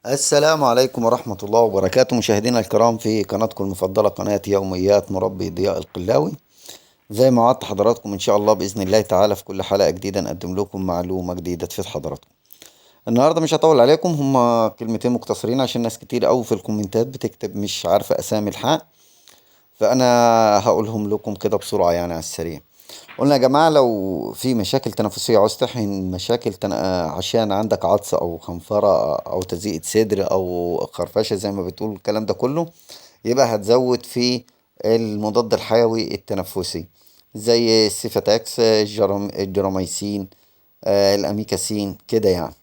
السلام عليكم ورحمة الله وبركاته، مشاهدينا الكرام في قناتكم المفضلة، قناة يوميات مربي ضياء القلاوي. زي ما وعدت حضراتكم إن شاء الله بإذن الله تعالى في كل حلقة جديدة نقدم لكم معلومة جديدة تفيد حضراتكم. النهاردة مش هطول عليكم، هما كلمتين مقتصرين عشان ناس كتير أوي في الكومنتات بتكتب مش عارفة أسامي الحق، فأنا هقولهم لكم كده بسرعة يعني على السريع. قلنا يا جماعة لو في مشاكل تنفسية عاوز تحقن عشان عندك عطس أو خنفرة أو تزيئة صدر أو خرفشة زي ما بتقول الكلام ده كله، يبقى هتزود في المضاد الحيوي التنفسي زي السيفتاكس، الجراميسين، الأميكاسين كده يعني.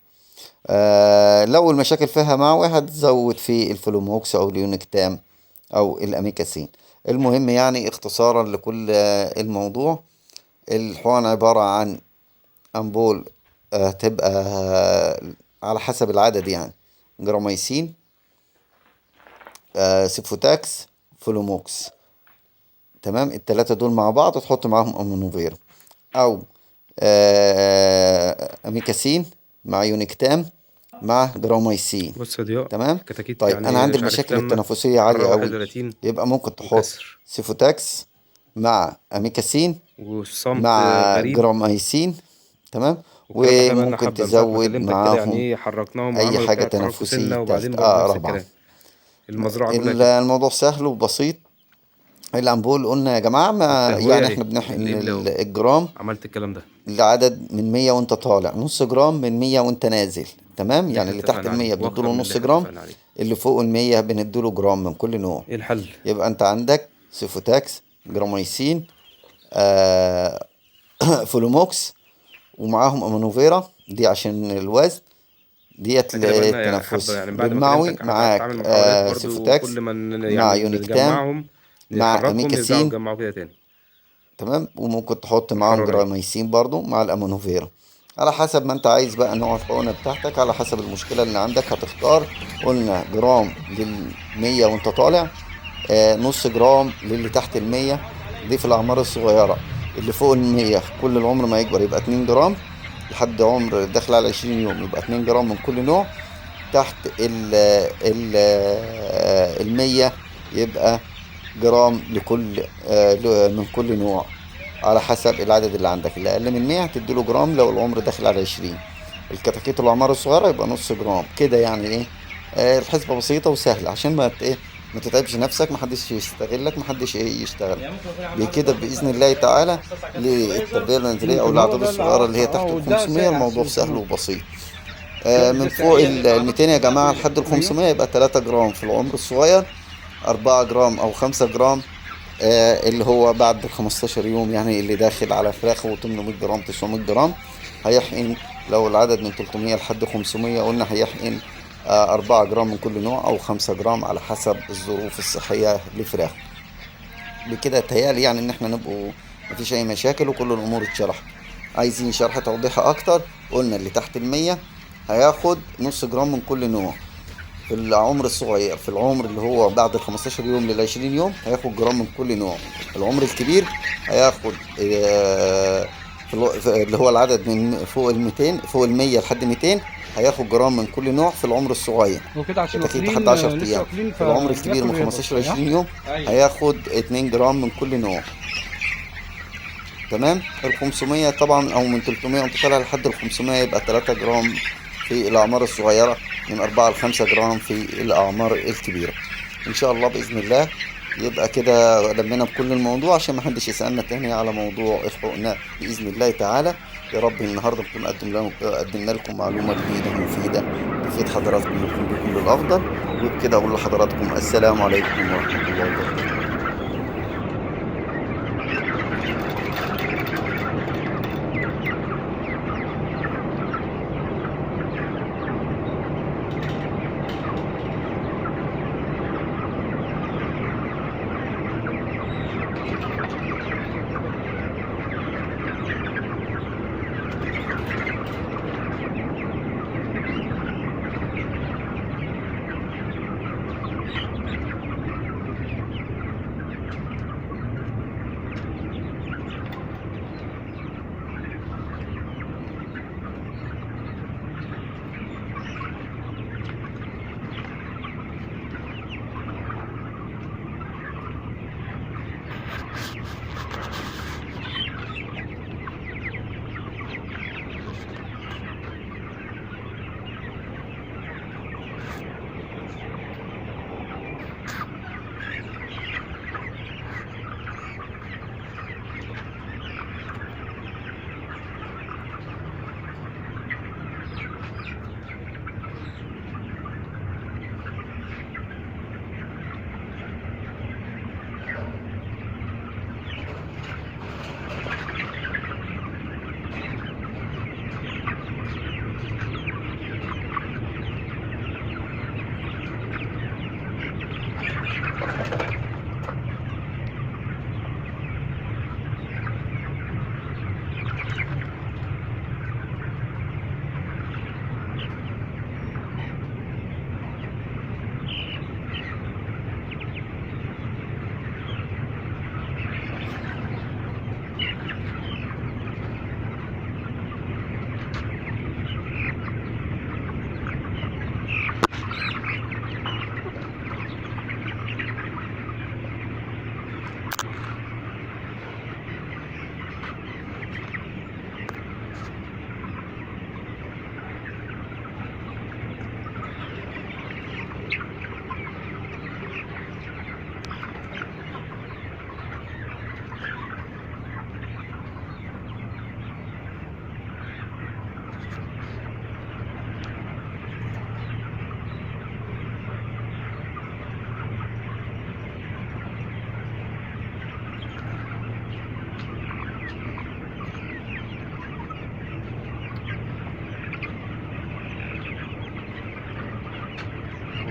لو المشاكل فيها معوي هتزود في الفلوموكس أو اليونكتام أو الأميكاسين. المهم يعني اختصارا لكل الموضوع، الحقن عبارة عن أمبول، هتبقى على حسب العدد يعني جراميسين، سيفوتاكس، فلوموكس. تمام، التلاتة دول مع بعض تحط معاهم أمونوفير أو أميكاسين مع يونيكتام مع جراميسين. بص يا ضياء، تمام. الكتاكيت طيب أنا يعني عندي مش عارف المشاكل تامة التنفسية حرارة عالية واحد أوي، وتلاتين يبقى ممكن تحط وكسر سيفوتاكس مع أميكاسين والصمت مع غريب. جراميسين. تمام. والكلام ده احنا بقالنا وممكن حبة من ساعة ما تزود كلمتك كده، يعني معاهم ايه حركناهم اي وعملوا حاجة بتاع تحركوا تنفسية سنة وبعدين تالتة برضو نفس رابعة. الكلام. المزرعة كلها كده. الموضوع سهل وبسيط. الأمبول قلنا يا جماعة، ما التهوية يعني اهي احنا من بنحقن الإبل اهو. الجرام عملت الكلام ده. لعدد من 100 وانت طالع، نص جرام من 100 وانت نازل. تمام، اللي يعني احنا اللي تحت اتفقنا عليه المية واكتر بنديله من اللي نص احنا جرام، اتفقنا عليه. اللي فوق المية بنديله جرام من كل نوع. ايه الحل؟ يبقى انت عندك سيفوتاكس، جراميسين، آه فلوموكس، ومعاهم امونوفيرا دي عشان الوزن، ديت احنا كده بقالنا يعني حبة، للتنفسي. يعني بعد ما للمعوي كلمتك قعدت معاك اعمل محاولات برضو، سيفوتاكس كل ما مع يعني يونيكتام نجمعهم مع نحركهم يرجعوا اميكاسين. يتجمعوا كده تاني. تمام، وممكن تحط معاهم الحرارة ايه؟ جراميسين برضو مع الامونوفيرا، على حسب ما انت عايز بقى نوع الحقنة بتاعتك، على حسب المشكلة اللي عندك هتختار. قلنا جرام للمية وانت طالع، نص جرام للي تحت المية. دي في الأعمار الصغيرة. اللي فوق المية كل العمر ما يكبر يبقى 2 جرام، لحد عمر داخل على 20 يوم يبقى 2 جرام من كل نوع. تحت ال المية يبقى جرام لكل من كل نوع، على حسب العدد اللي عندك. اللي أقل من 100 هتديله جرام لو العمر داخل على 20. الكتاكيت الأعمار الصغيرة يبقى نص جرام كده يعني إيه. الحسبة بسيطة وسهلة عشان ما ت- إيه ما تتعبش نفسك، محدش يستغلك، محدش إيه يشتغل بكده بإذن الله تعالى. للتربية المنزلية أو يمكن هو الأعداد ده اللي الصغيرة اللي هي قطع، تحت ال وده 500 سايح على الموضوع سهل السلسلة. وبسيط. من ده فوق سايح. ال 200 يا جماعة لحد ال ايوه. 500 يبقى 3 جرام في العمر الصغير، 4 جرام أو 5 جرام اللي هو بعد 15 يوم، يعني اللي داخل على فراخ و800 جرام 900 جرام هيحقن. لو العدد من 300 لحد 500 قلنا هيحقن 4 جرام من كل نوع أو 5 جرام على حسب الظروف الصحية لفراخ. بكده تهيألي يعني إن احنا نبقوا مفيش أي مشاكل وكل الأمور اتشرحت. عايزين شرح توضيحي أكتر، قلنا اللي تحت المية هياخد نص جرام من كل نوع. في العمر الصغير، في العمر اللي هو بعد ال 15 يوم لل 20 يوم هياخد جرام من كل نوع. العمر الكبير هياخد اللي هو العدد من فوق ال 200، فوق ال 100 لحد 200 هياخد جرام من كل نوع في العمر الصغير. وكده عشان كتاكيت لحد واكلين 10 لسه ايام. واكلين في العمر الكبير من فبياكل 15 ل بطيء، ها؟ 20 يوم هياخد 2 جرام من كل نوع. تمام. ال 500 طبعا او من 300 وانت طالع لحد ال 500 يبقى 3 جرام في الاعمار الصغيره، من 4 ل 5 جرام في الاعمار الكبيره. ان شاء الله باذن الله يبقى كده لمينا بكل الموضوع عشان ما حدش يسالنا تاني على موضوع الحقنه باذن الله تعالى. يا رب النهارده نكون قدمنا لكم معلومه جديده مفيده تفيد حضراتكم ويكون بكل الافضل. وبكده اقول لحضراتكم السلام عليكم ورحمه الله وبركاته.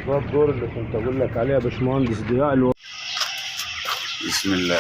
ده الدور اللي كنت اقول لك عليه يا باشمهندس ضياء بسم الله.